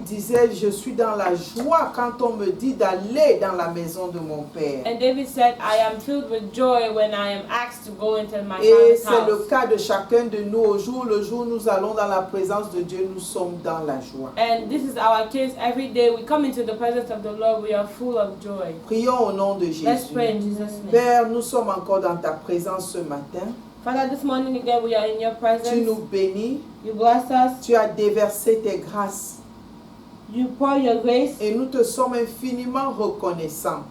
disait, je suis dans la joie quand on me dit d'aller dans la maison de mon Père. And David said, I am filled with joy when I am asked to go into my Et Father's c'est le house. cas de chacun de nous. Au jour le jour, nous allons dans la présence de Dieu, nous sommes dans la joie. And this is our case every day. We come into the presence of the Lord, we are full of joy. Prions au nom de Let's pray in Jésus. Jesus' name. Père, nous sommes encore dans ta présence ce matin. Father, this morning again we are in your Tu presence. nous bénis, You bless us. tu as déversé tes grâces You pour your grace, et nous te sommes infiniment reconnaissants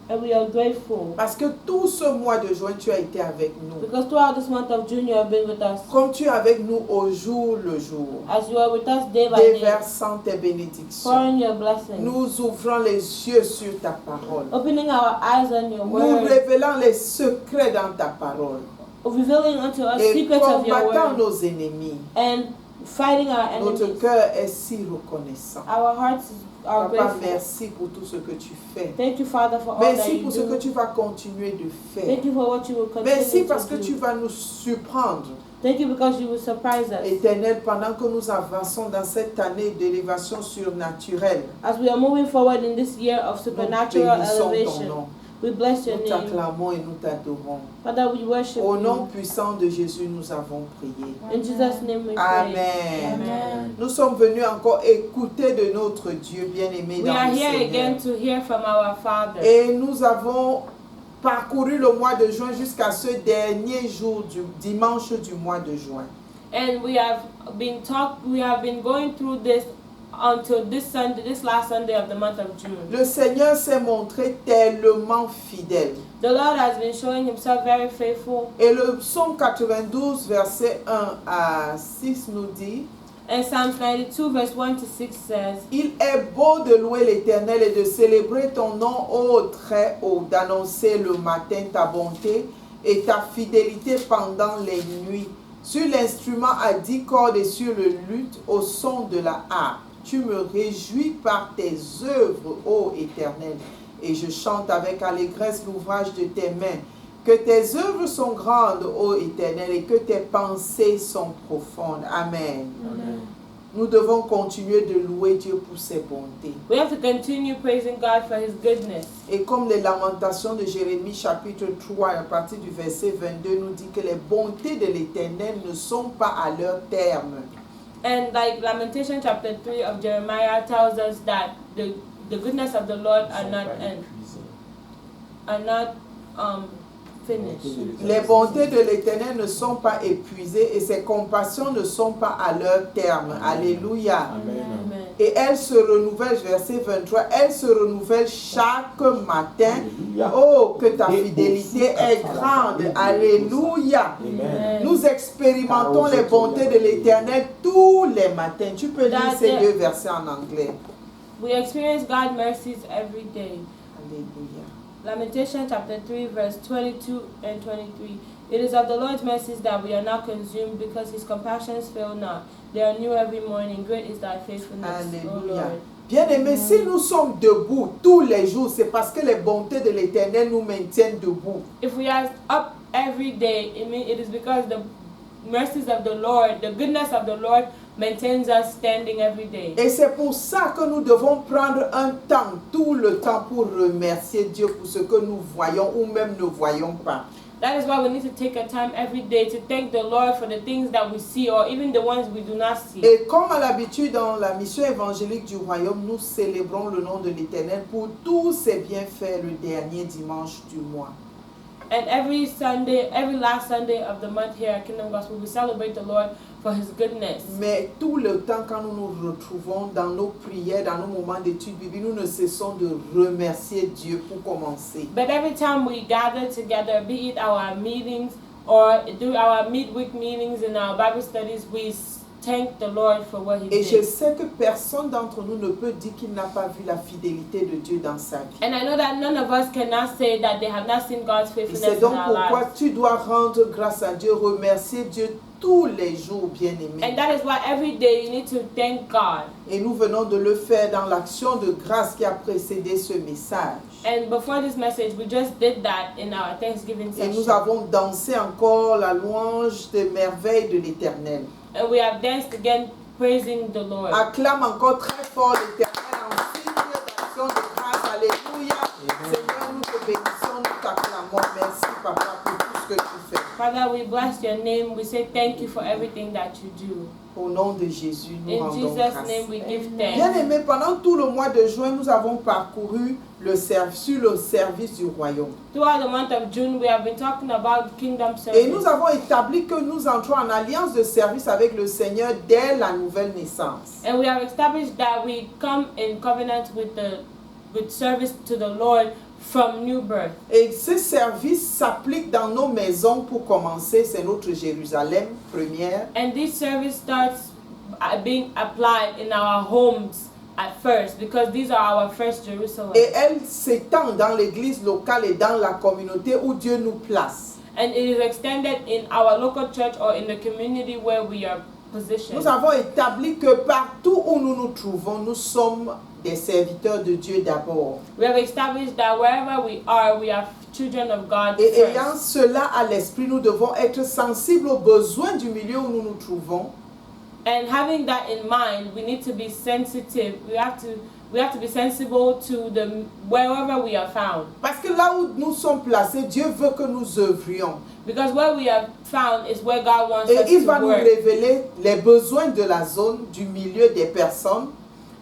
and we are grateful. parce que tout ce mois de juin, tu as été avec nous. Because throughout this month of June, you have been with us. Comme tu es avec nous au jour le jour, As you are with us day by day, déversant tes bénédictions. pouring your blessings. Nous ouvrons les yeux sur ta parole. Opening our eyes on your Nous word. révélant les secrets dans ta parole. Revealing unto us Et secrets of your combattant word. nos ennemis. And fighting our Notre enemies. cœur est si reconnaissant. Our hearts are Papa, grateful. merci pour tout ce que tu fais. Thank you, Father, for all that Merci you pour ce que do. tu vas continuer de faire. Thank you for what you will Merci continue parce que to tu do. vas nous surprendre. Thank you because you will surprise us. Éternel, pendant que nous avançons dans cette année d'élévation surnaturelle, As we are moving forward in this year of nous supernatural bénissons ton elevation, nom. we bless your Nous name. t'acclamons et nous t'adorons. Father, we worship Au nom you. puissant de Jésus, nous avons prié. In Jesus' name we pray. Amen. Amen. Nous sommes venus encore écouter de notre Dieu bien-aimé We dans are le here Seigneur. again to hear from our Father. Et nous avons parcouru le mois de juin jusqu'à ce dernier jour, du dimanche du mois de juin. And we have been going through this until this Sunday, this last Sunday of the month of June. Le Seigneur s'est montré tellement fidèle. The Lord has been showing himself very faithful. Et le psaume 92, verset 1 à 6 nous dit: And Psalms 92 verse 1 to 6 says, Il est beau de louer l'Éternel et de célébrer ton nom, ô très haut, d'annoncer le matin ta bonté et ta fidélité pendant les nuits. Sur l'instrument à 10 cordes et sur le luth au son de la harpe. Tu me réjouis par tes œuvres, ô Éternel, et je chante avec allégresse l'ouvrage de tes mains. Que tes œuvres sont grandes, ô Éternel, et que tes pensées sont profondes. Amen. Amen. Nous devons continuer de louer Dieu pour ses bontés. We have to continue praising God for his goodness. Et comme les lamentations de Jérémie chapitre 3 à partir du verset 22 nous dit que les bontés de l'Éternel ne sont pas à leur terme. And like Lamentation chapter 3 of Jeremiah tells us that the goodness of the Lord are not finished. Les bontés de l'Éternel ne sont pas épuisées et ses compassions ne sont pas à leur terme. Alléluia. Amen. Et elles se renouvellent, verset 23, elles se renouvellent chaque matin. Oh, que ta fidélité est grande. Alléluia. Amen. Nous expérimentons les bontés de l'Éternel tous les matins. Tu peux lire ces deux versets en anglais. We experience God's mercies every day. Alléluia. Lamentation chapter 3 verse 22 and 23. It is of the Lord's mercies that we are not consumed, because his compassions fail not. They are new every morning. Great is thy faithfulness, O Alléluia. Lord. Bien-aimés, si nous sommes debout tous les jours, c'est parce que les bontés de l'Éternel nous maintiennent debout. If we are up every day, it is because the mercies of the Lord, the goodness of the Lord maintains us standing every day. Et c'est pour ça que nous devons prendre un temps, tout le temps, pour remercier Dieu pour ce que nous voyons ou même ne voyons pas. That is why we need to take a time every day to thank the Lord for the things that we see, or even the ones we do not see. Et comme à l'habitude dans la mission évangélique du royaume, nous célébrons le nom de l'Éternel pour tous ses bienfaits le dernier dimanche du mois. And every last Sunday of the month here at Kingdom Gospel, we celebrate the Lord for his goodness. Mais tout le temps, quand nous nous retrouvons dans nos prières, dans nos moments d'études bibliques, nous ne cessons de remercier Dieu pour commencer. But every time we gather together, be it our meetings or do our midweek meetings and our Bible studies, we thank the Lord for what he Et je did. sais que personne d'entre nous ne peut dire qu'il n'a pas vu la fidélité de Dieu dans sa vie. And I know that none of us cannot say that they have not seen God's Et faithfulness c'est donc in our pourquoi lives. tu dois rendre grâce à Dieu, remercier Dieu tous les jours, bien-aimé. And that is why every day you need to thank God. Et nous venons de le faire dans l'action de grâce qui a précédé ce message. And before this message, we just did that in our Thanksgiving Et nous session. avons dansé encore la louange des merveilles de l'Éternel. And we have danced again praising the Lord. Acclame encore très fort l'Éternel en signe d'action de grâce. Alléluia. Seigneur, nous te bénissons, nous t'acclamons. Merci, Papa, pour tout ce que tu fais. Father, we bless your name. We say thank you for everything that you do. Au nom de Jésus, nous In rendons Jesus' grâce. name we give Bien thanks. aimé, pendant tout le mois de juin, nous avons parcouru sur le service du royaume. Throughout the month of June, we have been talking about kingdom Et nous service. avons établi que nous entrons en alliance de service avec le Seigneur dès la nouvelle naissance. And we have established that we come in covenant with service to the Lord from new birth. Et ce service s'applique dans nos maisons pour commencer, c'est notre Jérusalem première. And this service starts being applied in our homes at first, because these are our first Jerusalem. Et elle s'étend dans l'église locale et dans la communauté où Dieu nous place. And it is extended in our local church or in the community where we are positioned. Nous avons établi que partout où nous nous trouvons, nous sommes des serviteurs de Dieu d'abord. We have established that wherever we are children of God Et ayant first. cela à l'esprit, nous devons être sensibles aux besoins du milieu où nous nous trouvons. And having that in mind, we need to be sensitive. We have to be sensible to the wherever we are found. Parce que là où nous sommes placés, Dieu veut que nous œuvrions. Because where we are found is where God wants Et us il to va nous work. révéler les besoins de la zone, du milieu des personnes.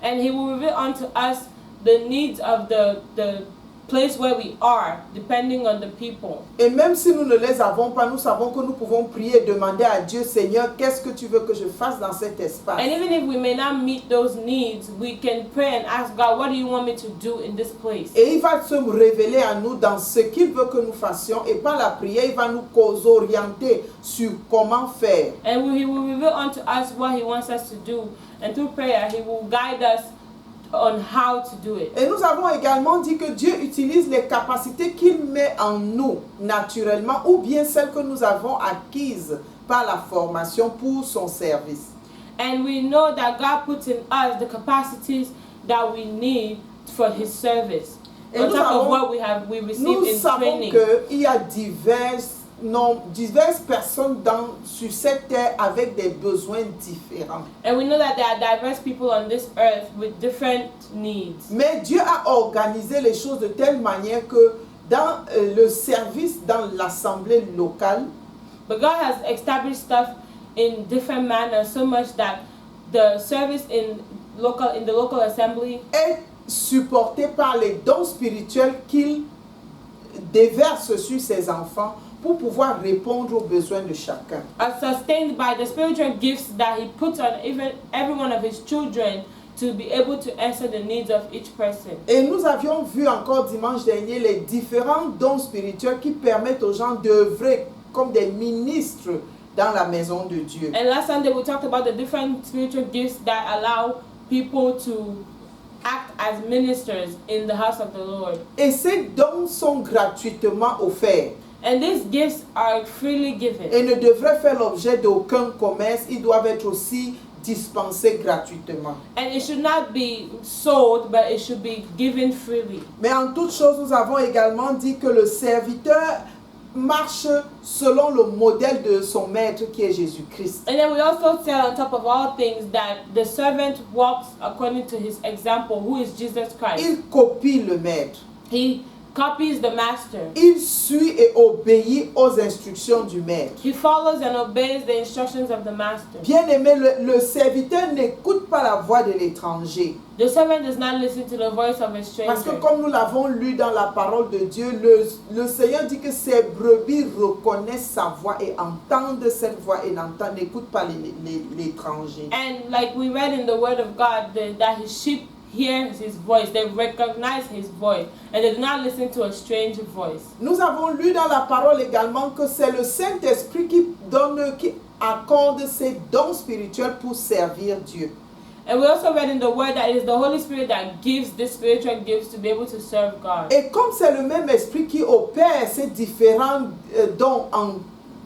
And He will reveal unto us the needs of the place where we are, depending on the people. Et même si nous ne les avons pas, nous savons que nous pouvons prier et demander à Dieu, Seigneur, qu'est-ce que tu veux que je fasse dans cet espace? And even if we may not meet those needs, we can pray and ask God, what do you want me to do in this place? Et il va se révéler à nous dans ce qu'il veut que nous fassions. Et par la prière, il va nous orienter sur comment faire. And He will reveal unto us what He wants us to do. And through prayer, He will guide us on how to do it. Et nous avons également dit que Dieu utilise les capacités qu'il met en nous naturellement ou bien celles que nous avons acquises par la formation pour son service. And we know that God puts in us the capacities that we need for His service. Et On nous top of avons- what we received Nous in savons training. qu'il y a diverses personnes sur cette terre avec des besoins différents. And we know that there are diverse people on this earth with different needs. Mais Dieu a organisé les choses de telle manière que dans le service, dans l'assemblée locale, But God has established stuff in different manners so much that the service in the local assembly est supporté par les dons spirituels qu'il déverse sur ses enfants pour pouvoir répondre aux besoins de chacun. are sustained by the spiritual gifts that He puts on even every one of His children to be able to answer the needs of each person. Et nous avions vu encore dimanche dernier les différents dons spirituels qui permettent aux gens d'œuvrer comme des ministres dans la maison de Dieu. And last Sunday we talked about the different spiritual gifts that allow people to act as ministers in the house of the Lord. Et ces dons sont gratuitement offerts And these gifts are freely given. et ne devraient faire l'objet d'aucun commerce. Ils doivent être aussi dispensés gratuitement. And it should not be sold, but it should be given freely. Mais en toute chose, nous avons également dit que le serviteur marche selon le modèle de son maître qui est Jésus-Christ. And then we also said on top of all things that the servant walks according to his example, who is Jesus Christ. Il copie le maître. He copies the master. Il suit et obéit aux instructions du maître. He follows and obeys the instructions of the master. Bien-aimé, le serviteur n'écoute pas la voix de l'étranger. The servant does not listen to the voice of a Parce que stranger. comme nous l'avons lu dans la parole de Dieu, le Seigneur dit que ses brebis reconnaissent sa voix et entendent cette voix et n'écoutent pas l'étranger. And like we read in the word of God, that his sheep hear his voice, they recognize his voice, and they do not listen to a strange voice. Nous avons lu dans la parole également que c'est le Saint-Esprit qui accorde ses dons spirituels pour servir Dieu. And we also read in the word that it is the Holy Spirit that gives the spiritual gifts to be able to serve God. Et comme c'est le même esprit qui opère ces différents dons en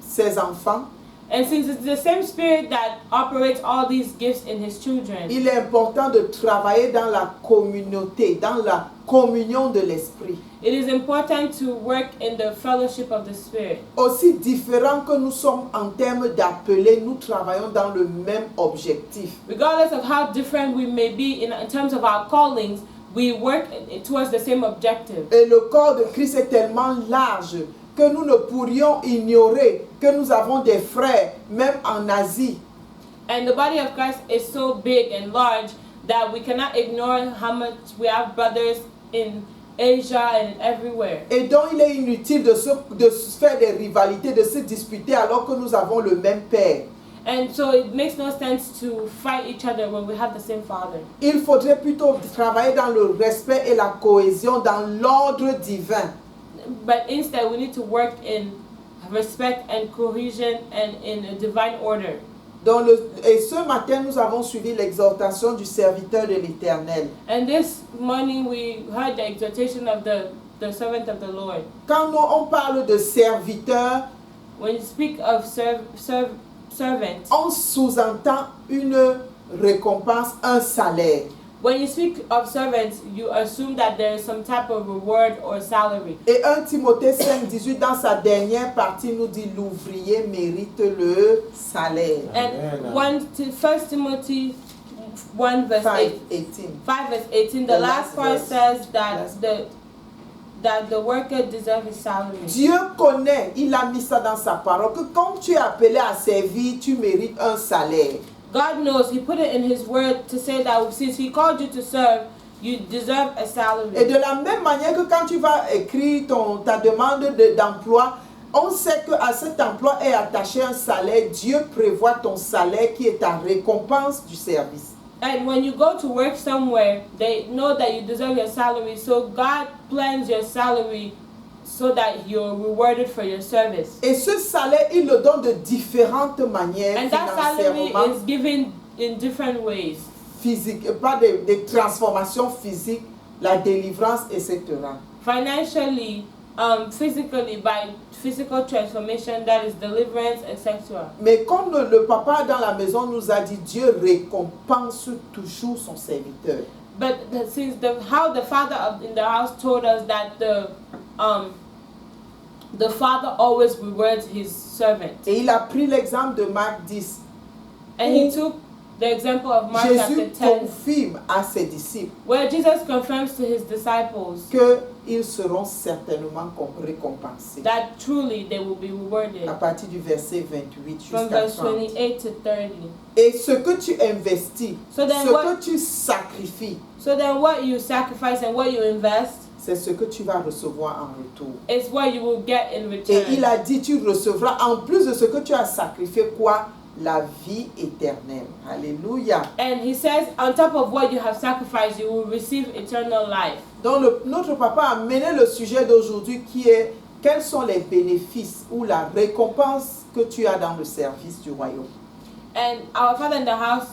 ses enfants, And since it's the same Spirit that operates all these gifts in His children, il est important de travailler dans la communauté, dans la communion de l'esprit. it is important to work in the fellowship of the Spirit. Aussi différents que nous sommes en termes d'appelés, nous travaillons dans le même objectif. Regardless of how different we may be in terms of our callings, we work towards the same objective. Et le corps de Christ est tellement large que nous ne pourrions ignorer que nous avons des frères, même en Asie. And the body of Christ is so big and large that we cannot ignore how much we have brothers in Asia and everywhere. Et donc il est inutile de se faire des rivalités, de se disputer alors que nous avons le même Père. And so it makes no sense to fight each other when we have the same Father. Il faudrait plutôt travailler dans le respect et la cohésion, dans l'ordre divin. But instead we need to work in respect and cohesion and in a divine order. Et ce matin, nous avons suivi l'exhortation du serviteur de l'Éternel. And this morning we heard the exhortation of the servant of the Lord. Quand on parle de serviteur, when you speak of servant, on sous-entend une récompense, un salaire. When you speak of servants, you assume that there is some type of reward or salary. Et 1 Timothée 5:18 dans sa dernière partie nous dit l'ouvrier mérite le salaire. And 1 Timothy 1 verse 5:18. 5 verse 18, the last part says that the worker deserves his salary. Dieu connaît, il a mis ça dans sa parole, que quand tu es appelé à servir, tu mérites un salaire. God knows, He put it in His word to say that since He called you to serve, you deserve a salary. Et de la même manière que quand tu vas écrire ta demande d'emploi, on sait qu'à cet emploi est attaché un salaire. Dieu prévoit ton salaire qui est ta récompense du service. And when you go to work somewhere, they know that you deserve your salary. So God plans your salary so that you're rewarded for your service. Et ce salaire, il le donne de différentes manières. And that salary is given in different ways. Physique, pas de transformation physique, la délivrance, etc. Financially, physically, by physical transformation, that is deliverance, etc. Mais comme le papa dans la maison nous a dit, Dieu récompense toujours son serviteur. But since how the father in the house told us that the father always rewards his servant. Et il a pris l'exemple de Marc 10. And he took the example of Mark chapter 10, confirme à ses disciples where Jesus confirms to his disciples qu'ils seront certainement récompensés. That truly they will be rewarded. À partir du verset 28 From jusqu'à verse 30. 28 to 30. Et ce que tu investis, que tu sacrifies, so then what you sacrifice and what you invest, c'est ce que tu vas recevoir en retour. It's what you will get in return. Et il a dit, tu recevras en plus de ce que tu as sacrifié quoi? La vie éternelle. Alléluia. And he says, on top of what you have sacrificed, you will receive eternal life. Donc notre papa a mené le sujet d'aujourd'hui qui est quels sont les bénéfices ou la récompense que tu as dans le service du royaume. And our father in the house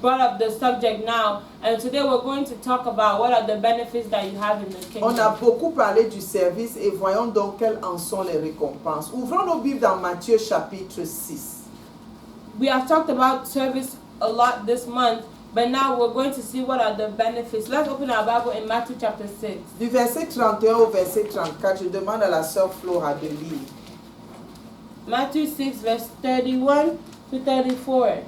brought up the subject now, and today we're going to talk about what are the benefits that you have in the kingdom. On a beaucoup parlé du service et voyons donc quelles en sont les récompenses. Ouvrons nos Bibles dans Matthieu chapitre 6. We have talked about service a lot this month, but now we're going to see what are the benefits. Let's open our Bible in Matthew chapter 6. Du verset 31 au verset 34, je demande à la sœur Flora de lire. Matthew 6 verse 31 to 34.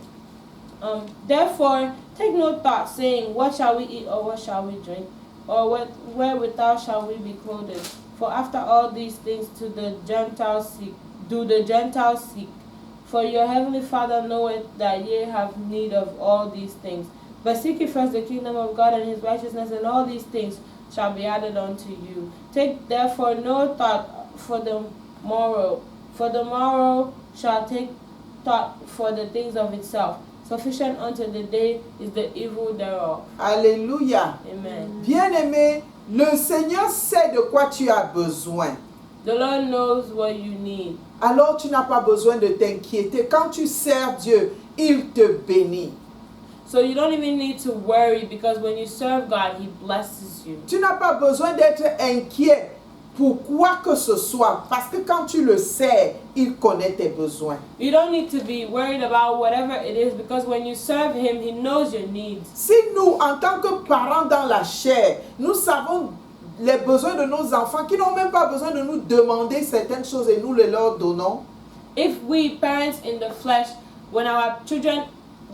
Therefore, take no thought, saying, what shall we eat, or what shall we drink, or wherewithal shall we be clothed? For after all these things do the Gentiles seek. For your heavenly Father knoweth that ye have need of all these things. But seek ye first the kingdom of God and His righteousness, and all these things shall be added unto you. Take therefore no thought for the morrow, for the morrow shall take thought for the things of itself. Sufficient unto the day is the evil thereof. Alléluia. Amen. Bien-aimé, le Seigneur sait de quoi tu as besoin. The Lord knows what you need. Alors tu n'as pas besoin de t'inquiéter. Quand tu sers Dieu, il te bénit. So you don't even need to worry, because when you serve God, He blesses you. Tu n'as pas besoin d'être inquiet pourquoi que ce soit. Parce que quand tu le sais, il connaît tes besoins. You don't need to be worried about whatever it is because when you serve him, he knows your needs. Si nous, en tant que parents dans la chair, nous savons les besoins de nos enfants qui n'ont même pas besoin de nous demander certaines choses et nous les leur donnons, If we parents in the flesh, when our children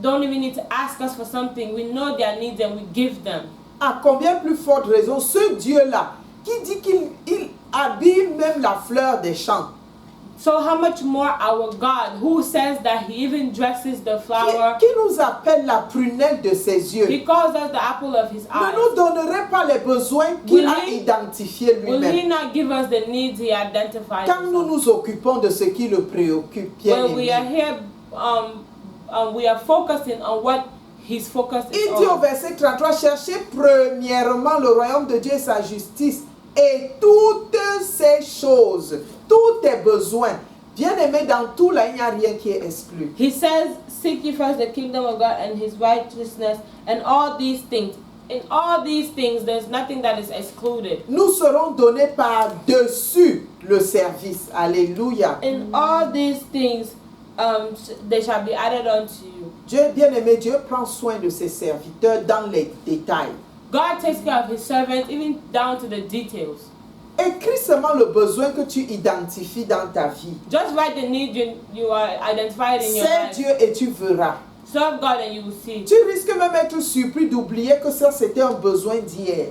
don't even need to ask us for something, we know their needs and we give them. à combien plus forte raison ce Dieu-là qui dit qu'il habille même la fleur des champs, So how much more our God, who says that he even dresses the flower, qui nous appelle la prunelle de ses yeux, he calls us the apple of his ne eye. nous donnerait pas les besoins qu'il a identifiés Will he lui-même not give us the needs he identified? quand nous nous occupons de ce qui le préoccupe, bien When we are aimé. here, we are focusing on what he's focused Il dit au on. verset 33, cherchez premièrement le royaume de Dieu et sa justice et toutes ces choses, tous tes besoins. Bien aimé, dans tout là, il n'y a rien qui est exclu. He says, seek ye first the kingdom of God and his righteousness and all these things. In all these things, there's nothing that is excluded. Nous serons donnés par-dessus le service. Alléluia. In all these things, they shall be added unto you. Dieu, bien aimé, Dieu prend soin de ses serviteurs dans les détails. God takes care of his servants, even down to the details. Écris seulement le besoin que tu identifies dans ta vie. Just write the need you are identified in your C'est life. Dieu et tu verras. Serve God and you will see. Tu risques même d'être surpris d'oublier que ça c'était un besoin d'hier.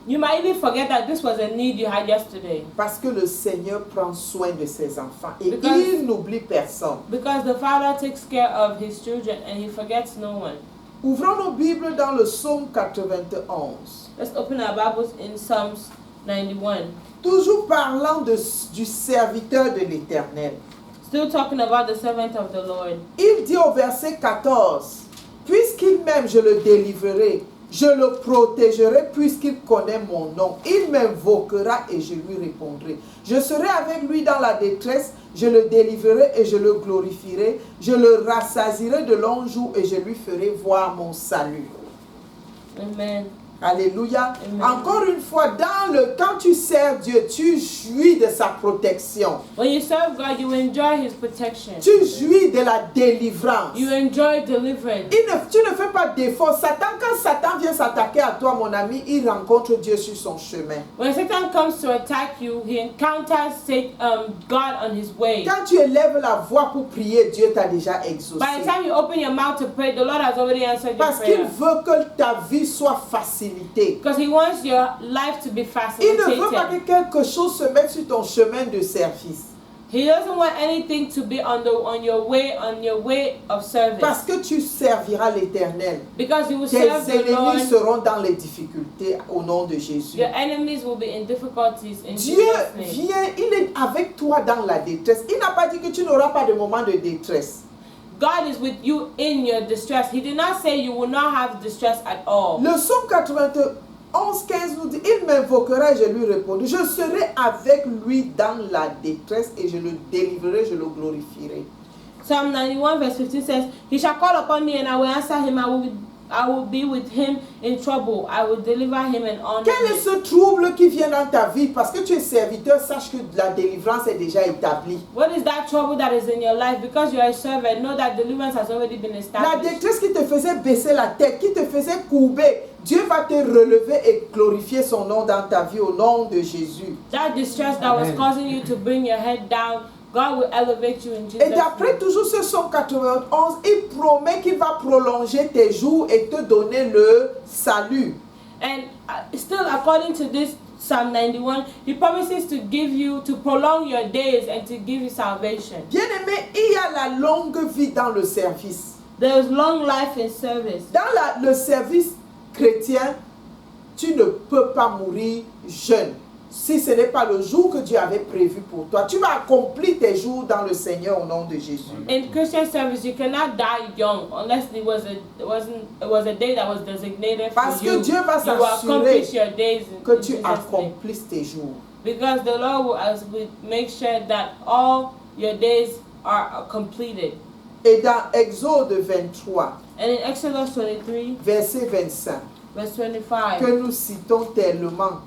You might even forget that this was a need you had yesterday. Parce que le Seigneur prend soin de ses enfants et Because- il n'oublie personne. Because the Father takes care of his children and he forgets no one. Ouvrons nos Bibles dans le psaume 91. Let's open our Bibles in Psalms 91. Toujours parlant du serviteur de l'Éternel. Still talking about the servant of the Lord. Il dit au verset 14, « Puisqu'il m'aime, je le délivrerai, je le protégerai puisqu'il connaît mon nom. Il m'invoquera et je lui répondrai. Je serai avec lui dans la détresse, je le délivrerai et je le glorifierai. Je le rassasierai de longs jours et je lui ferai voir mon salut. » Amen. Alléluia. Amen. Encore une fois, quand tu sers Dieu, tu jouis de sa protection. When you serve God, you enjoy his protection. Tu jouis de la délivrance. You enjoy deliverance. Tu ne fais pas d'effort. Quand Satan vient s'attaquer à toi, mon ami, il rencontre Dieu sur son chemin. When Satan comes to attack you, he encounters God on his way. Quand tu élèves la voix pour prier, Dieu t'a déjà exaucé. By the time you open your mouth to pray, the Lord has already answered your Parce qu'il prayer. veut que ta vie soit facilitée. Because he wants your life to be Il ne veut pas facilitated. que quelque chose se mette sur ton chemin de service. He doesn't want anything to be on your way of service. Parce que tu serviras l'Éternel. Because you will Tes serve the ennemis Lord. seront dans les difficultés au nom de Jésus. Your enemies will be in difficulties in Dieu Jesus' name. vient, il est avec toi dans la détresse. Il n'a pas dit que tu n'auras pas de moment de détresse. God is with you in your distress. He did not say you will not have distress at all. Le psaume 91:15 nous dit, il m'invoquera et je lui répondrai. Je serai avec lui dans la détresse et je le délivrerai, je le glorifierai. Psalm 91 verse 15 says, He shall call upon me and I will answer him. I will be with him in trouble. I will deliver him and honor Quel est him. ce trouble qui vient dans ta vie? Parce que tu es serviteur, sache que la délivrance est déjà établie. What is that trouble that is in your life? Because you are a servant, know that deliverance has already been La established. détresse qui te faisait baisser la tête, qui te faisait courber, Dieu va te relever et glorifier son nom dans ta vie au nom de Jésus. That distress that was Amen. causing you to bring your head down, God will elevate you in Et Jesus' d'après name. toujours ce psaume 91, il promet qu'il va prolonger tes jours et te donner le salut. And still according to this Psalm 91, He promises to give you, to prolong your days and to give you salvation. Bien-aimé, il y a la longue vie dans le service. There is long life in service. Dans le service chrétien, tu ne peux pas mourir jeune. Si ce n'est pas le jour que Dieu avait prévu pour toi, tu vas accomplir tes jours dans le Seigneur au nom de Jésus. In Christian service, you cannot die young unless it was a day that was designated for Parce que you. Dieu va You will accomplish s'assurer your days in que tu Jesus' name. accomplisses tes jours. Because the Lord will make sure that all your days are completed. Et dans Exode 23, And in Exodus 23, verset 25, verse 25, que nous citons tellement,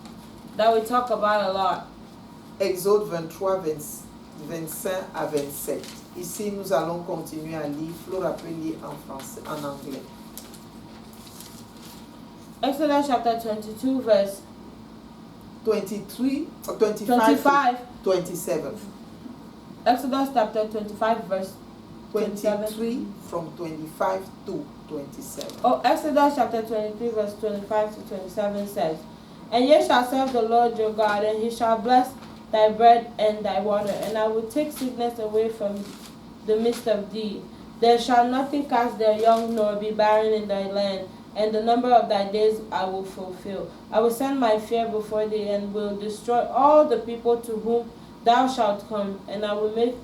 that we talk about a lot. Exode 23, 25 à 27. Ici, nous allons continuer à lire. Flora peut lire en français, en anglais. Exodus chapter 22 verse 25, 27. Exodus chapter 25 verse 23 from 25 to 27. Oh, Exodus chapter 23 verse 25 to 27 says, And ye shall serve the Lord your God, and he shall bless thy bread and thy water, and I will take sickness away from the midst of thee. There shall nothing cast their young nor be barren in thy land, and the number of thy days I will fulfill. I will send my fear before thee, and will destroy all the people to whom thou shalt come, and I will make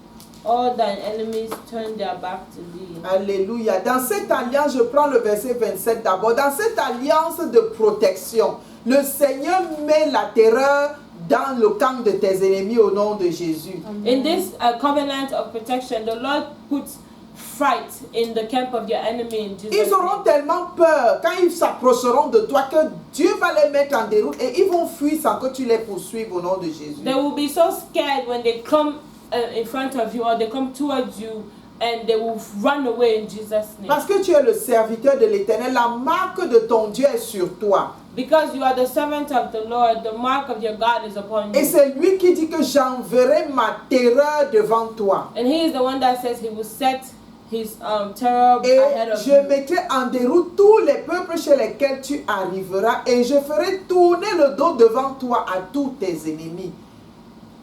all thine enemies turn their back to thee. Alléluia. Dans cette alliance, je prends le verset 27 d'abord. Dans cette alliance de protection, le Seigneur met la terreur dans le camp de tes ennemis au nom de Jésus. In this covenant of protection, the Lord puts fright in the camp of your enemy in Jesus' Ils auront name. tellement peur quand ils s'approcheront de toi que Dieu va les mettre en déroute et ils vont fuir sans que tu les poursuives au nom de Jésus. They will be so scared when they come in front of you or they come towards you, and they will run away in Jesus' name. Parce que tu es le serviteur de l'Éternel, la marque de ton Dieu est sur toi. Because you are the servant of the Lord, the mark of your God is upon Et you. c'est lui qui dit que j'enverrai ma terreur devant toi. And he is the one that says he will set his terror Et ahead of je you. mettrai en déroute tous les peuples chez lesquels tu arriveras et je ferai tourner le dos devant toi à tous tes ennemis.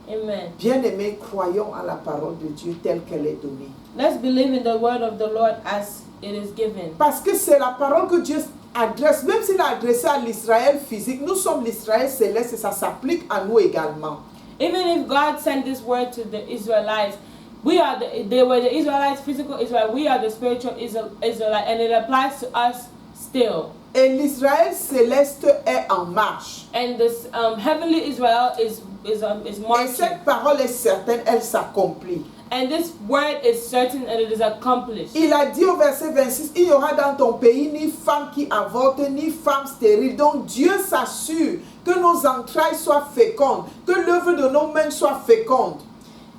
Amen. Bien-aimés, croyons à la parole de Dieu telle qu'elle est donnée. Let's believe in the word of the Lord as it is given. Parce que c'est la parole que Dieu adresse, même s'il a adressé à l'Israël physique, nous sommes l'Israël céleste et ça s'applique à nous également. Even if God sent this word to the Israelites, they were the Israelites, physical Israel. We are the spiritual Israelite, and it applies to us still. Et l'Israël céleste est en marche. And this heavenly Israel is Et marching. cette parole est certaine, elle s'accomplit. And this word is certain and it is accomplished. Il a dit au verset 26, il n'y aura dans ton pays ni femme qui avorte, ni femme stérile. Donc Dieu s'assure que nos entrailles soient fécondes, que l'œuvre de nos mains soit féconde.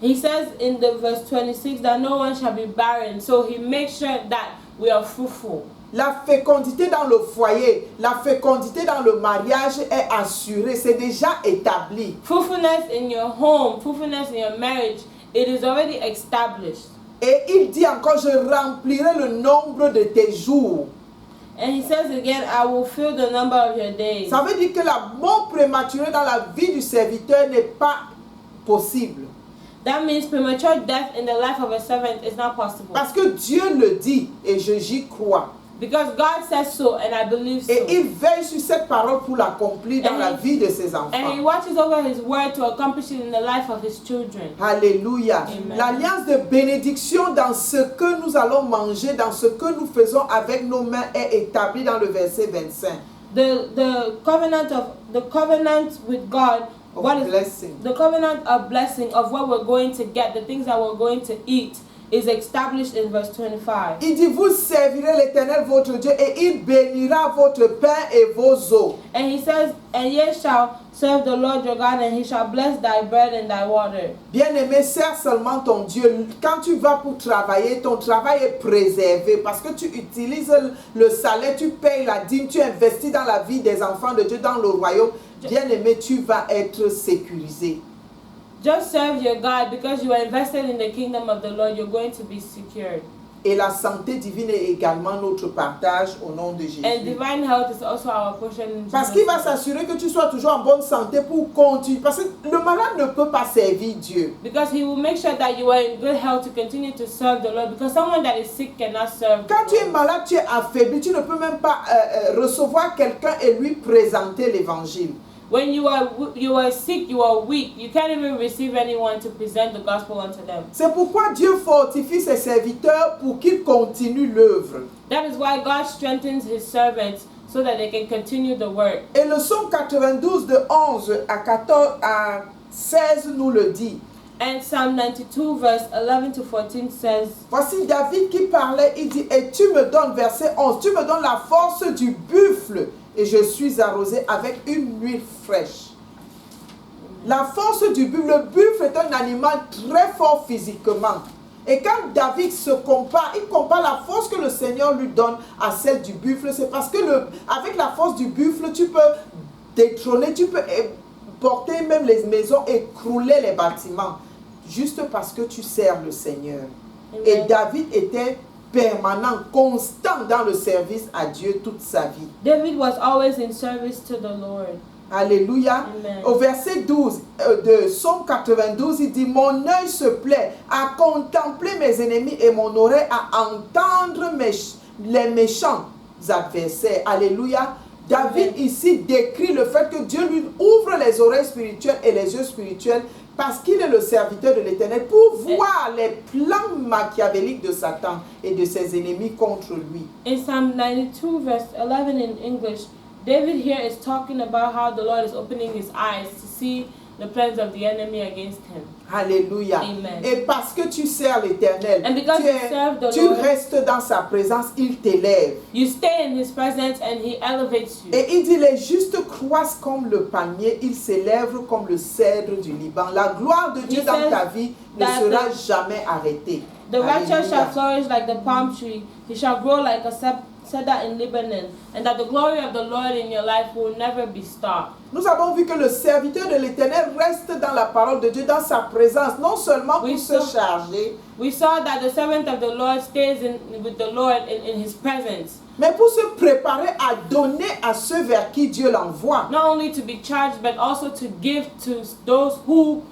He says in the verse 26 that no one shall be barren. So he makes sure that we are fruitful. La fécondité dans le foyer, la fécondité dans le mariage est assurée, c'est déjà établi. Fruitfulness in your home, fruitfulness in your marriage, it is already established. Et il dit encore, je remplirai le nombre de tes jours. And he says again, I will fill the number of your days. Ça veut dire que la mort prématurée dans la vie du serviteur n'est pas possible. That means premature death in the life of a servant is not possible. Parce que Dieu le dit et j'y crois. Because God says so and I believe so. Et il veille sur cette parole pour l'accomplir dans And la he- vie de ses enfants. And he watches over his word to accomplish it in the life of his children. Alléluia. Amen. L'alliance de bénédiction dans ce que nous allons manger, dans ce que nous faisons avec nos mains est établie dans le verset 25. The covenant with God, what is Blessing. the covenant of blessing of what we're going to get, the things that we're going to eat, is established in verse 25. Il dit, vous servirez l'Éternel votre Dieu et il bénira votre pain et vos eaux. And he says, and ye shall serve the Lord your God, and he shall bless thy bread and thy water. Bien-aimé, sers seulement ton Dieu. Quand tu vas pour travailler, ton travail est préservé parce que tu utilises le salaire, tu payes la dîme, tu investis dans la vie des enfants de Dieu, dans le royaume. Bien-aimé, tu vas être sécurisé. Just serve your God because you are invested in the kingdom of the Lord. You're going to be secured. Et la santé divine est également notre partage au nom de Jésus. And divine health is also our portion in Parce Jesus' qu'il va name. s'assurer que tu sois toujours en bonne santé pour continuer. Parce que le malade ne peut pas servir Dieu. Because he will make sure that you are in good health to continue to serve the Lord. Because someone that is sick cannot serve the Quand tu es Lord. malade, tu es affaibli, tu ne peux même pas recevoir quelqu'un et lui présenter l'évangile. When you are sick, you are weak. You can't even receive anyone to present the gospel unto them. C'est pourquoi Dieu fortifie ses serviteurs pour qu'ils continuent l'œuvre. That is why God strengthens his servants so that they can continue the work. Et le psaume 92 de 11 à 14 à 16 nous le dit. And Psalm 92 verse 11 to 14 says, Voici David qui parlait, il dit, et tu me donnes, verset 11, tu me donnes la force du buffle et je suis arrosé avec une huile fraîche. La force du buffle, le buffle est un animal très fort physiquement. Et quand David se compare, il compare la force que le Seigneur lui donne à celle du buffle. C'est parce que avec la force du buffle, tu peux détrôner, tu peux porter même les maisons, écrouler les bâtiments. Juste parce que tu sers le Seigneur. Amen. Et David était permanent, constant dans le service à Dieu toute sa vie. David was always in service to the Lord. Alléluia. Amen. Au verset 12 de Psaume 92, il dit: mon œil se plaît à contempler mes ennemis et mon oreille à entendre les méchants adversaires. Alléluia. David Amen. ici décrit le fait que Dieu lui ouvre les oreilles spirituelles et les yeux spirituels parce qu'il est le serviteur de l'Éternel pour voir les plans machiavéliques de Satan et de ses ennemis contre lui. In Psalm 92 verse 11 in English, David here is talking about how the Lord is opening his eyes to see the plans of the enemy against him. Alléluia. Amen. Et parce que tu sers l'Éternel, And because you serve the tu Lord, restes dans sa présence, il t'élève. you stay in his presence and he elevates you. Et il dit: les justes croissent comme le palmier, ils s'élèvent comme le cèdre du Liban. La gloire de Dieu He dans says ta vie ne that sera jamais arrêtée. The righteous Alléluia. shall flourish like the palm tree. He shall grow like a cedar in Lebanon. And that the glory of the Lord in your life will never be stopped. Nous avons vu que le serviteur de l'Éternel reste dans la parole de Dieu, dans sa présence, non seulement pour Oui, se ça. charger, We saw that the servant of the Lord stays with the Lord in his presence. mais pour se préparer à donner à ceux vers qui Dieu l'envoie. Not only to be charged, but also to give to those who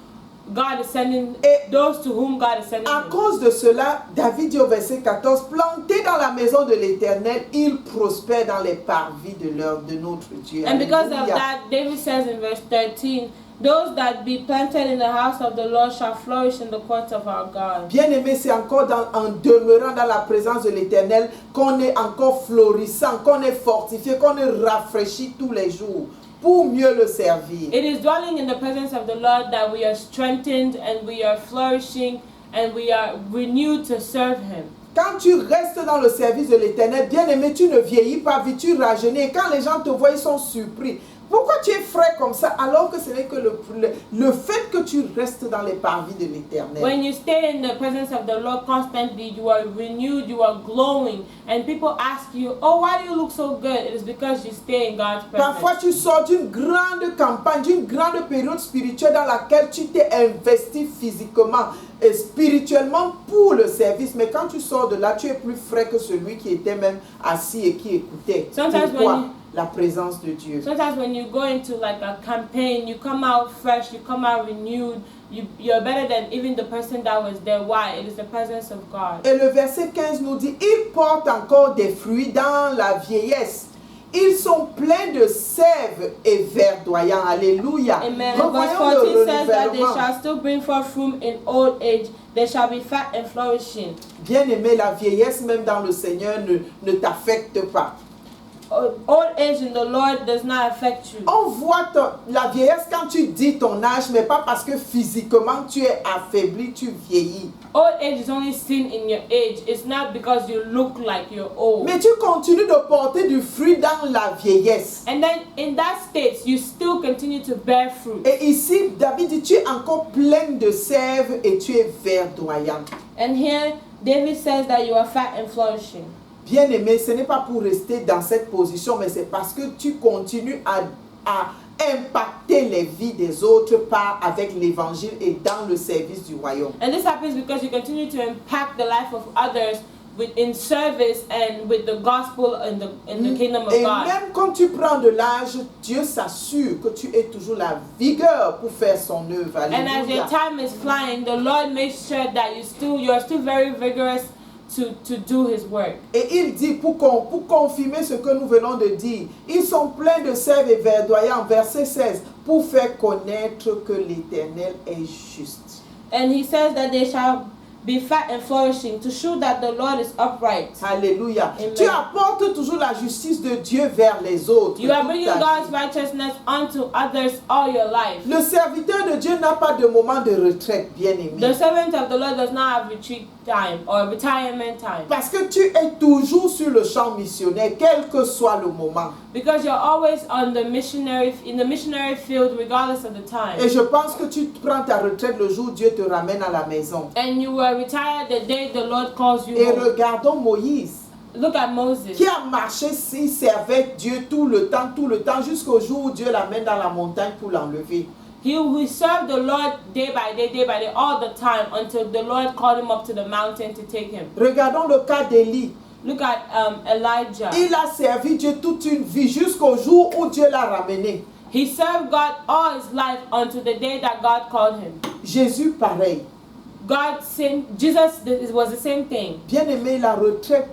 God is sending, Et those to whom God is sending à him. cause de cela, David dit au verset 14, planté dans la maison de l'Éternel, il prospère dans les parvis de notre Dieu. And because of Alléluia. that, David says in verse 13, those that be planted in the house of the Lord shall flourish in the courts of our God. Bien-aimé, c'est encore en demeurant dans la présence de l'Éternel qu'on est encore florissant, qu'on est fortifié, qu'on est rafraîchi tous les jours pour mieux le servir. It is dwelling in the presence of the Lord that we are strengthened and we are flourishing and we are renewed to serve him. Quand tu restes dans le service de l'Éternel, bien-aimé, tu ne vieillis pas vite, tu rajeunis. Et quand les gens te voient, ils sont surpris. Pourquoi tu es frais comme ça alors que ce n'est que le fait que tu restes dans les parvis de l'Éternel. When you stay in the presence of the Lord constantly, you are renewed, you are glowing, and people ask you, oh, why do you look so good? It is because you stay in God's presence. Parfois, tu sors d'une grande campagne, d'une grande période spirituelle dans laquelle tu t'es investi physiquement et spirituellement pour le service. Mais quand tu sors de là, tu es plus frais que celui qui était même assis et qui écoutait. Sometimes Pourquoi? when you- La présence de Dieu. Sometimes when you go into like a campaign, you come out fresh, you come out renewed, you're better than even the person that was there. Why? It is the presence of God. Et le verset 15 nous dit, ils portent encore des fruits dans la vieillesse. Ils sont pleins de sève et verdoyants. Alléluia. Amen. And verse Revoyons 14 le says that they renouvellement. shall still bring forth fruit in old age. They shall be fat and flourishing. Bien aimé, la vieillesse même dans le Seigneur ne t'affecte pas. Old age in the Lord does not affect you. On voit la vieillesse quand tu dis ton âge, mais pas parce que physiquement tu es affaibli, tu vieillis. Old age is only seen in your age. It's not because you look like you're old. Mais tu continues de porter du fruit dans la vieillesse. And then in that state, you still continue to bear fruit. Et ici, David dit, tu es encore plein de sève et tu es verdoyant. And here, David says that you are fat and flourishing. Bien aimé, ce n'est pas pour rester dans cette position, mais c'est parce que tu continues à impacter les vies des autres avec l'évangile et dans le service du royaume. And this happens because you continue to impact the life of others in service and with the gospel in the kingdom of Et God. même quand tu prends de l'âge, Dieu s'assure que tu aies toujours la vigueur pour faire son œuvre. And as Alléluia. your time is flying, the Lord makes sure that you are still very vigorous to do his work. Et il dit, pour confirmer ce que nous venons de dire, ils sont pleins de sève et verdoyants, verset 16, pour faire connaître que l'Éternel est juste. And he says that they shall be fat and flourishing, to show that the Lord is upright. Alléluia. Amen. Tu apportes toujours la justice de Dieu vers les autres. You are toute bringing ta God's vie. righteousness onto others all your life. Le serviteur de Dieu n'a pas de moment de retraite, bien aimé. The servant of the Lord does not have retreat time or retirement time. Parce que tu es toujours sur le champ missionnaire, quel que soit le moment. Because you're always on the missionary field regardless of the time. Et je pense que tu prends ta retraite le jour où Dieu te ramène à la maison. And you will retire the day the Lord calls you Et home. regardons Moïse, Look at Moses. qui a marché, il servait Dieu tout le temps, jusqu'au jour où Dieu l'amène dans la montagne pour l'enlever. He served the Lord day by day, all the time until the Lord called him up to the mountain to take him. Regardons le cas d'Élie. Look at Elijah. Il a servi Dieu toute une vie jusqu'au jour où Dieu l'a ramené. He served God all his life until the day that God called him. Jésus, pareil. Jesus, it was the same thing. Bien aimé, la retraite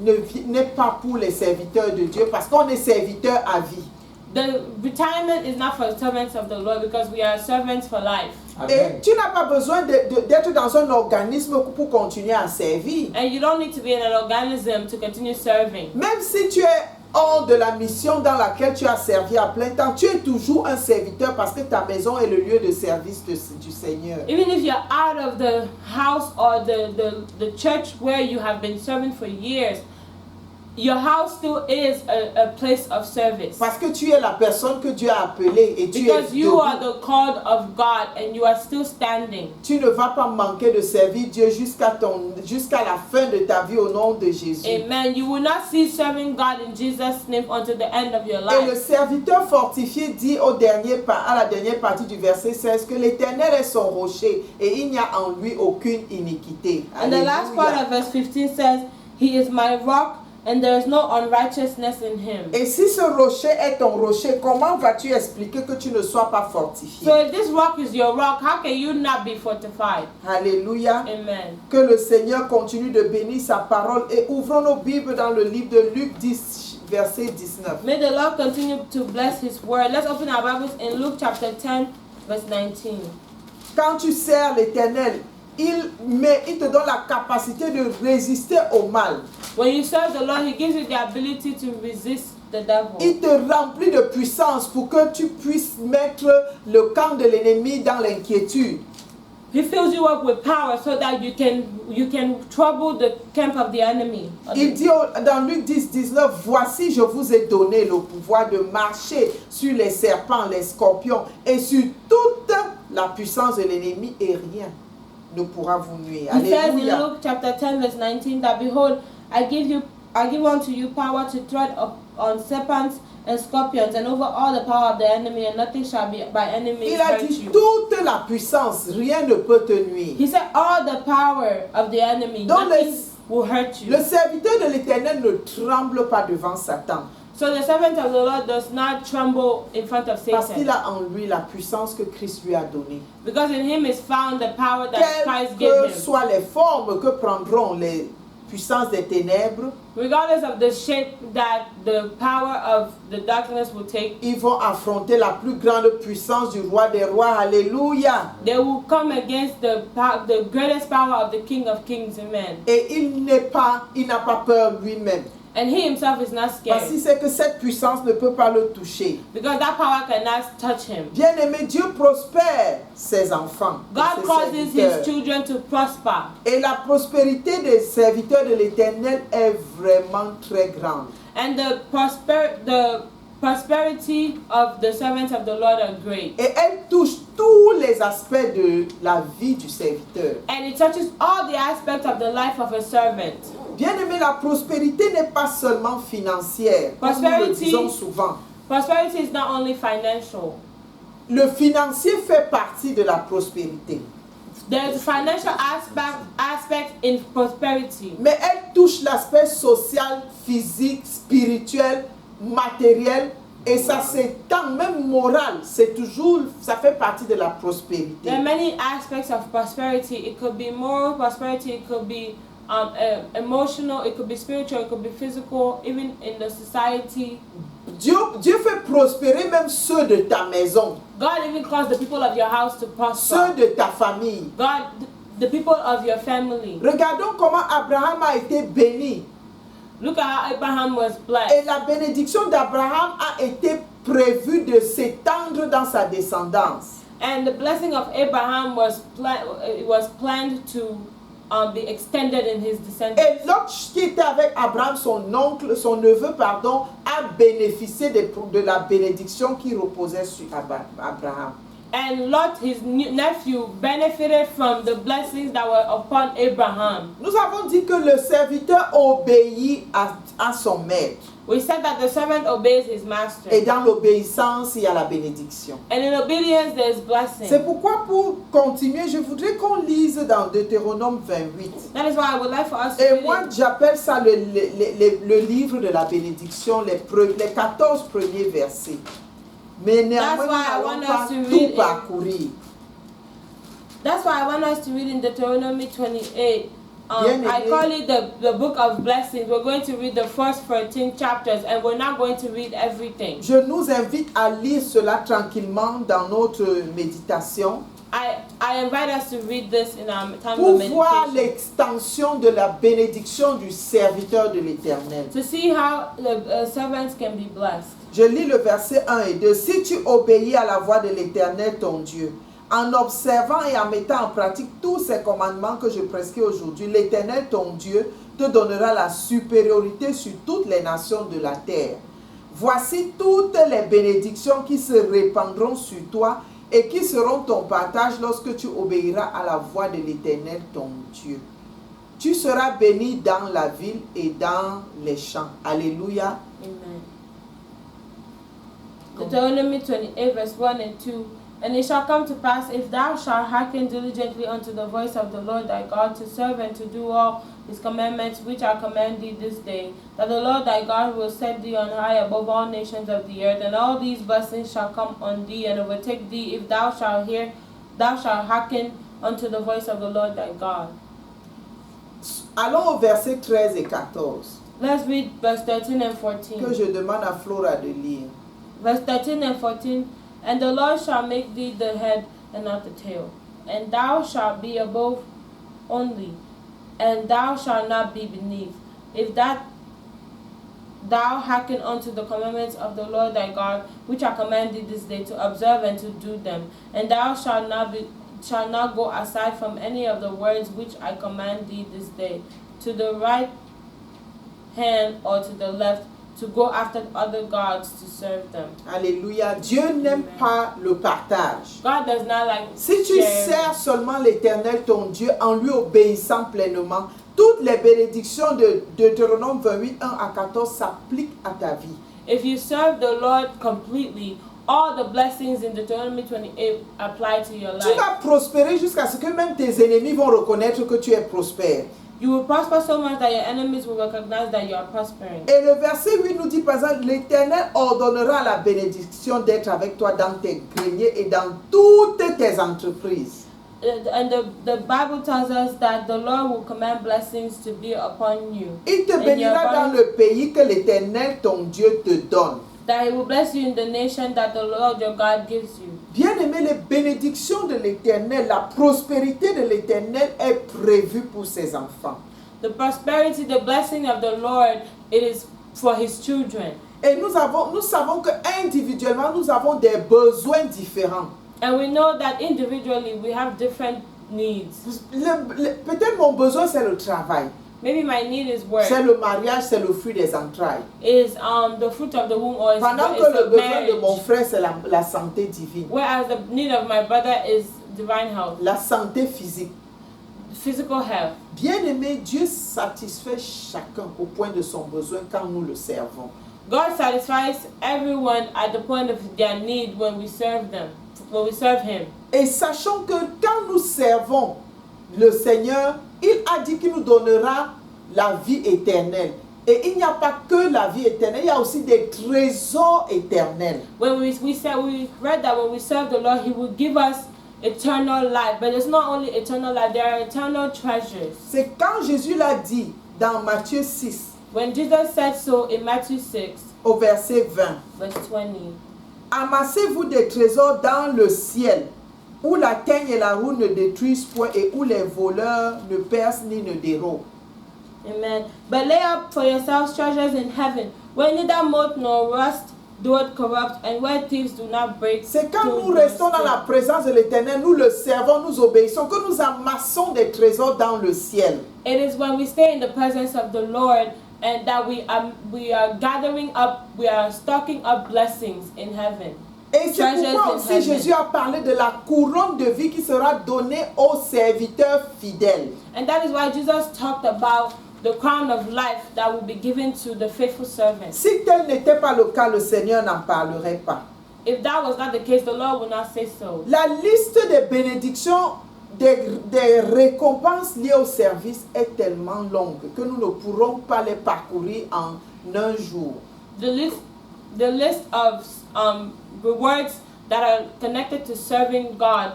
n'est pas pour les serviteurs de Dieu parce qu'on est serviteur à vie. The retirement is not for servants of the Lord because we are servants for life. Et tu n'as pas besoin d'être dans un organisme pour continuer à servir. And you don't need to be in an organism to continue serving. Même si tu es hors de la mission dans laquelle tu as servi à plein temps, tu es toujours un serviteur parce que ta maison est le lieu de service du Seigneur. Even if you're out of the house or the church where you have been serving for years, your house still is a place of service. Parce que tu es la personne que Dieu a appelée et tu Because es you debout. are the called of God and you are still standing. Tu ne vas pas manquer de servir Dieu jusqu'à la fin de ta vie au nom de Jésus. Amen. You will not cease serving God in Jesus' name until the end of your Et le life. serviteur fortifié dit à la dernière partie du verset 16 que l'Éternel est son rocher et il n'y a en lui aucune iniquité. And the last part Alléluia. of verse 15 says, He is my rock and there is no unrighteousness in him. Et si ce rocher est ton rocher, comment vas-tu expliquer que tu ne sois pas fortifié? So if this rock is your rock, how can you not be fortified? Alléluia. Amen. Que le Seigneur continue de bénir sa parole et ouvrons nos Bibles dans le livre de Luc 10, verset 19. May the Lord continue to bless His word. Let's open our Bibles in Luke chapter 10, verse 19. Quand tu sers l'Éternel, il te donne la capacité de résister au mal. When you serve the Lord, He gives you the ability to resist the devil. Il te remplit de puissance pour que tu puisses mettre le camp de l'ennemi dans l'inquiétude. He fills you up with power so that you can trouble the camp of the enemy. Il dit dans Luc 10, 19, voici je vous ai donné le pouvoir de marcher sur les serpents, les scorpions et sur toute la puissance de l'ennemi et rien ne pourra vous nuire. He says in Alléluia. Luke chapter 10 verse 19 that behold, I give unto you power to tread on serpents and scorpions and over all the power of the enemy, and nothing shall be by enemies Il a hurt dit you. toute la puissance, rien ne peut te nuire. He said all the power of the enemy, Donc nothing will hurt you. le serviteur de l'Éternel ne tremble pas devant Satan So the servant of the Lord does not tremble in front of parce qu'il Satan, a en lui la puissance que Christ lui a donnée. because in him is found the power that Christ Quelles gave que him. soient les formes que prendront les puissances des ténèbres, Regardless of the shape that the power of the darkness will take, ils vont affronter la plus grande puissance du roi des rois. Alléluia. they will come against the greatest power of the King of Kings. Amen. Et il n'a pas peur lui-même. And he himself is not Parce scared qu'il sait que cette puissance ne peut pas le toucher. because that power cannot touch him. Bien-aimé, Dieu prospère ses enfants. God ses causes serviteurs. his children to prosper. Et la prospérité des serviteurs de l'Éternel est vraiment très grande. And the prosperity of the servants of the Lord are great. Et elle touche tous les aspects de la vie du serviteur. And it touches all the aspects of the life of a servant. Bien-aimé, la prospérité n'est pas seulement financière, comme nous le Prosperity. disons souvent. Prosperity is not only financial. Le financier fait partie de la prospérité. There's a financial aspect in prosperity. Mais elle touche l'aspect social, physique, spirituel, matériel. Et ça s'étend, même moral. Ça fait partie de la prospérité. There are many aspects of prosperity. It could be moral prosperity, it could be emotional, it could be spiritual, it could be physical, even in the society. Dieu fait prospérer même ceux de ta maison, God even calls the people of your house to prosper. ceux de ta famille. God the people of your family. Regardons comment Abraham a été béni. Look at how Abraham was Et blessed. la bénédiction d'Abraham a été prévue de s'étendre dans sa descendance. And the blessing of Abraham was planned to be extended in his descendants. Et Lot qui était avec Abraham, son neveu, a bénéficié de la bénédiction qui reposait sur Abraham. And Lot, his nephew, benefited from the blessings that were upon Abraham. Nous avons dit que le serviteur obéit à son maître. We said that the servant obeys his master. Et dans l'obéissance, il y a la bénédiction. And in obedience, there is blessing. C'est pourquoi, pour continuer, je voudrais qu'on lise dans Deutéronome 28. That is why I would like for us to Et read moi, it. j'appelle ça le livre de la bénédiction, les 14 premiers versets. Mais néanmoins, nous why I n'allons want pas us to read tout it. parcourir. That's why I want us to read in Deuteronomy 28. Bien I aimé. call it the book of blessings. We're going to read the first 14 chapters, and we're not going to read everything. Je nous invite à lire cela tranquillement dans notre méditation I invite us to read this in our time pour of voir meditation, l'extension de la bénédiction du serviteur de l'Éternel. to see how the servants can be blessed. Je lis le verset 1 et 2. Si tu obéis à la voix de l'Éternel ton Dieu, en observant et en mettant en pratique tous ces commandements que je prescris aujourd'hui, l'Éternel ton Dieu te donnera la supériorité sur toutes les nations de la terre. Voici toutes les bénédictions qui se répandront sur toi et qui seront ton partage lorsque tu obéiras à la voix de l'Éternel ton Dieu. Tu seras béni dans la ville et dans les champs. Alléluia. Amen. Deuteronomy 28, verse 1 and 2. And it shall come to pass, if thou shalt hearken diligently unto the voice of the Lord thy God, to serve and to do all his commandments which I command thee this day, that the Lord thy God will set thee on high above all nations of the earth, and all these blessings shall come on thee and overtake thee, if thou shalt hearken unto the voice of the Lord thy God. Allons au verset 13 et 14, Let's read verse 13 and que 14. je demande à Flora de lire. Verse 13 and 14. And the Lord shall make thee the head and not the tail, and thou shalt be above only, and thou shalt not be beneath. If that thou hearken unto the commandments of the Lord thy God, which I command thee this day, to observe and to do them, and thou shalt not go aside from any of the words which I command thee this day, to the right hand or to the left, to go after other gods to serve them. Alléluia. Dieu n'aime pas le partage. God does not like Si tu sharing. sers seulement l'Éternel ton Dieu en lui obéissant pleinement, toutes les bénédictions de Deutéronome 28, 1 à 14 s'appliquent à ta vie. If you serve the Lord completely, all the blessings in Deuteronomy 28 apply to your Tu life. vas prospérer jusqu'à ce que même tes ennemis vont reconnaître que tu es prospère. You will prosper so much that your enemies will recognize that you are prospering. Et le verset 8 nous dit par exemple, l'Éternel ordonnera la bénédiction d'être avec toi dans tes greniers et dans toutes tes entreprises. And the Bible tells us that the Lord will command blessings to be upon you. Il te And bénira your dans le pays que l'Éternel ton Dieu te donne. That He will bless you in the nation that the Lord your God gives you. Bien-aimés, les bénédictions de l'Éternel, la prospérité de l'Éternel est prévue pour ses enfants. The prosperity, the blessing of the Lord, it is for His children. Et nous savons que individuellement, nous avons des besoins différents. And we know that individually we have different needs. Peut-être mon besoin, c'est le travail. Maybe my need is work. C'est le mariage, c'est le fruit des entrailles. Is the fruit of the womb, or is Pendant que the le besoin marriage. de mon frère, c'est la santé divine. Whereas the need of my brother is divine health, La santé physique. physical health. Bien-aimé, Dieu satisfait chacun au point de son besoin quand nous le servons. God satisfies everyone at the point of their need when we serve them, when we serve Him. Et sachons que quand nous servons le Seigneur, il a dit qu'il nous donnera la vie éternelle. Et il n'y a pas que la vie éternelle, il y a aussi des trésors éternels. When we read that when we serve the Lord, He will give us eternal life. But it's not only eternal life; there are eternal treasures. C'est quand Jésus l'a dit dans Matthieu 6, When Jesus said so in Matthew 6, au verset 20. verse 20, Amassez-vous des trésors dans le ciel, où la teigne et la roue ne détruisent point et où les voleurs ne percent ni ne dérobent. Amen. But lay up for yourselves treasures in heaven, where neither moth nor rust doeth corrupt, and where thieves do not break. C'est quand through nous nor restons dans steal. la présence de l'Éternel, nous le servons, nous obéissons, que nous amassons des trésors dans le ciel. It is when we stay in the presence of the Lord and that we are gathering up, we are stocking up blessings in heaven. Et c'est Treasures pourquoi in aussi heaven. Jésus a parlé de la couronne de vie qui sera donnée aux serviteurs fidèles. And that is why Jesus talked about the crown of life that will be given to the faithful servants. Si tel n'était pas le cas, le Seigneur n'en parlerait pas. If that was not the case, the Lord would not say so. La liste des bénédictions, des récompenses liées au service est tellement longue que nous ne pourrons pas les parcourir en un jour. The list of rewards that are connected to serving God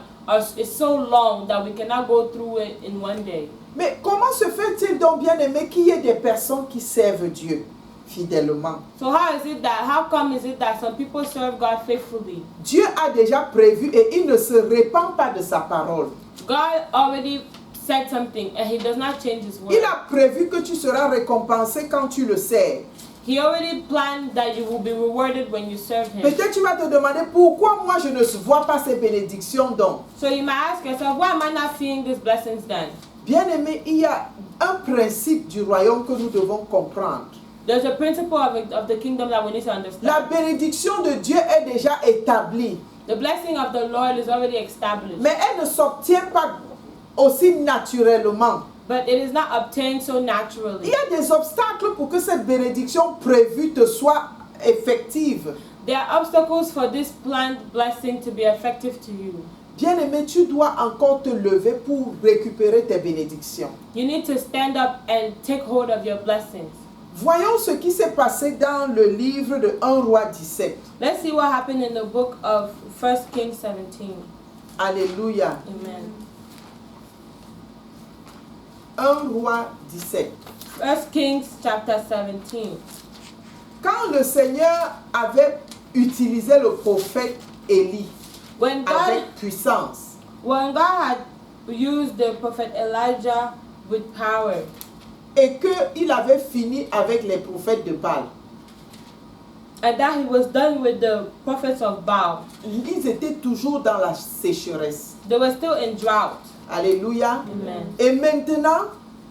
is so long that we cannot go through it in one day. Mais comment se fait-il donc, bien aimé, qu'il y ait des personnes qui servent Dieu fidèlement? So how come is it that some people serve God faithfully? Dieu a déjà prévu et il ne se répand pas de sa parole. God already said something and he does not change his word. Il a prévu que tu seras récompensé quand tu le sers. He already planned that you will be rewarded when you serve him. Peut-être tu vas te demander pourquoi moi je ne vois pas ces bénédictions donc. So you might ask yourself, why am I not seeing these blessings then? Bien aimé, il y a un principe du royaume que nous devons comprendre. There's a principle of the kingdom that we need to understand. La bénédiction de Dieu est déjà établie, The blessing of the Lord is already established. mais elle ne s'obtient pas aussi naturellement. But it is not obtained so Il naturally. y a des obstacles pour que cette bénédiction prévue te soit effective. There are obstacles for this planned blessing to be effective to you. Bien aimé, tu dois encore te lever pour récupérer tes bénédictions. You need to stand up and take hold of your blessings. Voyons ce qui s'est passé dans le livre de 1 Roi 17. Let's see what happened in the book of 1 Kings 17. Alléluia. Amen. 1 Roi 17. 1 Kings chapter 17. Quand le Seigneur avait utilisé le prophète Élie When God avec puissance, had used the prophet Elijah with power, et qu'il avait fini avec les prophètes de Baal, and that he was done with the prophets of Baal, ils étaient toujours dans la sécheresse. they were still in drought. Alléluia. Amen. Et maintenant,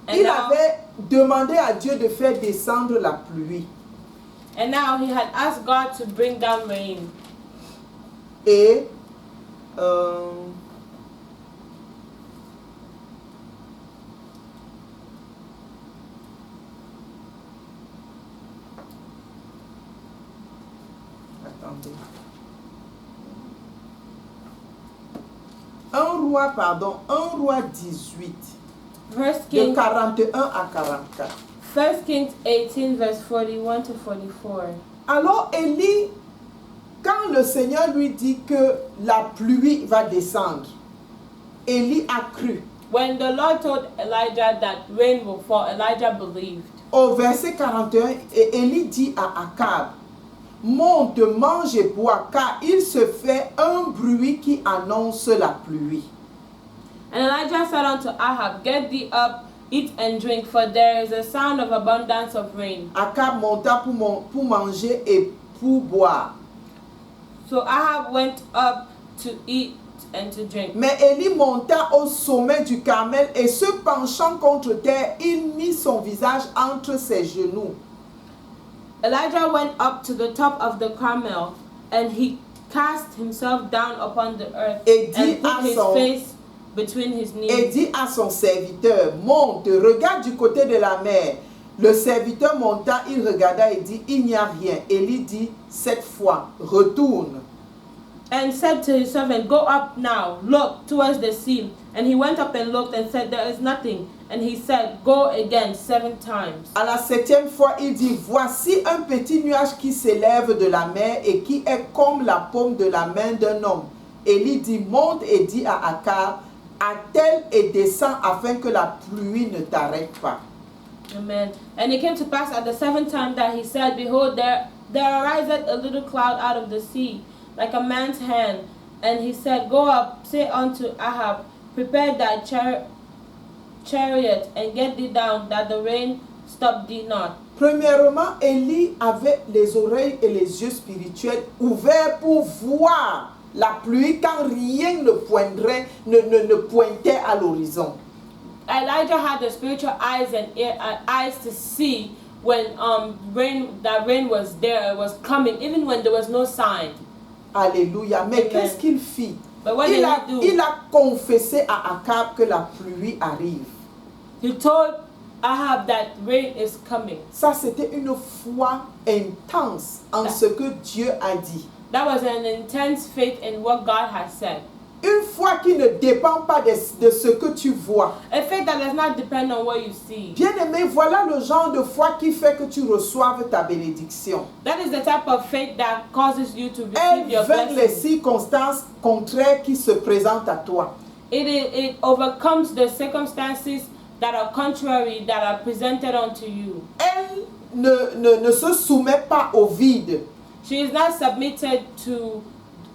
And il now- avait demandé à Dieu de faire descendre la pluie. And now he had asked God to bring down rain. Et attendez. Un roi 18, First de Kings, 41 à 44. 1 Kings 18 verse 41 to 44. Alors Élie, quand le Seigneur lui dit que la pluie va descendre, Élie a cru. When the Lord told Elijah that rain will fall, Elijah believed. Au verset 41, et Élie dit à Akab, monte, mange et bois, car il se fait un bruit qui annonce la pluie. And Elijah said unto Ahab, get thee up, eat and drink, for there is a sound of abundance of rain. Akab monta pour manger et pour boire. So Ahab went up to eat and to drink. Mais Élie monta au sommet du Carmel et se penchant contre terre, il mit son visage entre ses genoux. Elijah went up to the top of the Carmel, and he cast himself down upon the earth Et dit and put à his son- face between his Et knees. dit à son serviteur, monte, regarde du côté de la mer. Le serviteur monta, il regarda et dit, il n'y a rien. Élie dit, cette fois, retourne. And said to his servant, go up now, look towards the sea. And he went up and looked and said, there is nothing. And he said, go again 7 times. À la 7e fois, il dit, voici un petit nuage qui s'élève de la mer et qui est comme la paume de la main d'un homme. Élie dit, monte et dit à Akab, attelle et descends afin que la pluie ne t'arrête pas. Amen. And it came to pass at the 7th time that he said, behold, there ariseth a little cloud out of the sea, like a man's hand, And he said, Go up, say unto Ahab, prepare thy chariot, and get thee down, that the rain stop thee not. Premièrement, Élie avait les oreilles et les yeux spirituels ouverts pour voir la pluie quand rien ne pointait à l'horizon. Elijah had the spiritual eyes and eyes to see when rain was there, it was coming, even when there was no sign. Alléluia. Mais qu'est-ce qu'il fit? But what did he do? Il a confessé à Akab que la pluie arrive. He told Ahab that rain is coming. Ça, c'était une foi intense en ce que Dieu a dit. That was an intense faith in what God has said. Une foi qui ne dépend pas de ce que tu vois. A faith that does not depend on what you see. Bien-aimé, voilà le genre de foi qui fait que tu reçoives ta bénédiction. That is the type of faith that causes you to receive your Elle vainc les blessing. circonstances contraires qui se présentent à toi. It overcomes the circumstances that are contrary, that are presented unto you. Elle ne se soumet pas au vide, She is not submitted to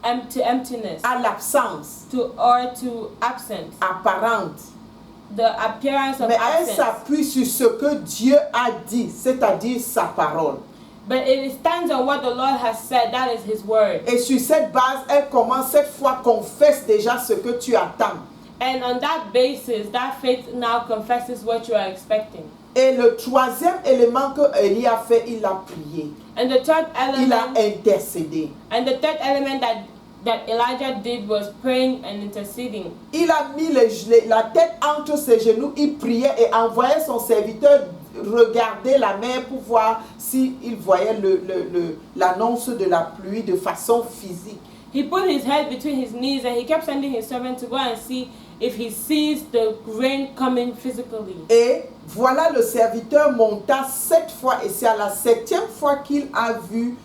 emptiness, à l'absence or to absence, apparente. the appearance of Mais elle absence. s'appuie sur ce que Dieu a dit, c'est-à-dire sa parole. But it stands on what the Lord has said, that is His word. Et sur cette base, elle commence cette fois, confesse déjà ce que tu attends. And on that basis, that faith now confesses what you are expecting. Et le troisième élément que Élie a fait, il a prié. And the third Il a element, intercédé. that Elijah did was praying and interceding. Il a mis la tête entre ses genoux, il priait et envoyait son serviteur regarder la mer pour voir s'il voyait l'annonce de la pluie de façon physique. He put his head between his knees and he kept sending his servant to go and see if he sees the rain coming physically. Et voilà, le serviteur monta 7 fois et c'est à la 7e fois qu'il a vu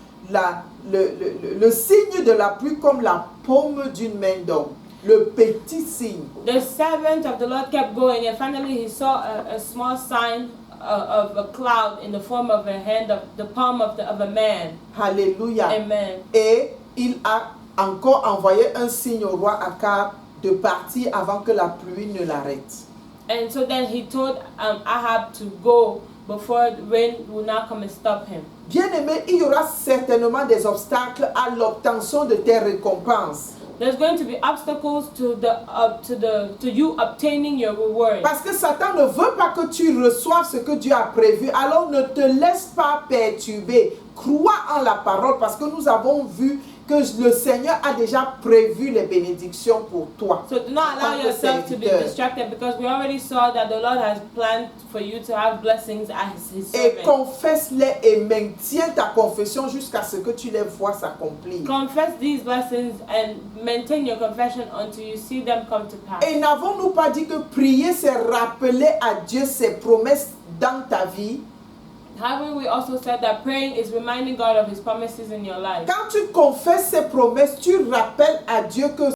le signe de la pluie comme la paume d'une main d'homme. Le petit signe. The servant of the Lord kept going and finally he saw a small sign of a cloud in the form of a hand, of the palm of a man. Alléluia. Amen. Et il a encore envoyé un signe au roi Akab de partir avant que la pluie ne l'arrête. And so then he told Ahab to go before the rain will not come and stop him. Bien-aimé, il y aura certainement des obstacles à l'obtention de tes récompenses. There's going to be obstacles to you obtaining your reward. Parce que Satan ne veut pas que tu reçoives ce que Dieu a prévu. Alors ne te laisse pas perturber. Crois en la parole parce que nous avons vu que le Seigneur a déjà prévu les bénédictions pour toi. So do not allow yourself to be distracted because we already saw that the Lord has planned for you to have blessings as His servant. Et confesse-les et maintiens ta confession jusqu'à ce que tu les vois s'accomplir. Confess these blessings and maintain your confession until you see them come to pass. Et n'avons-nous pas dit que prier, c'est rappeler à Dieu ses promesses dans ta vie? Haven't we also said that praying is reminding God of His promises in your life? Quand tu confesses ses promesses, tu rappelles à Dieu que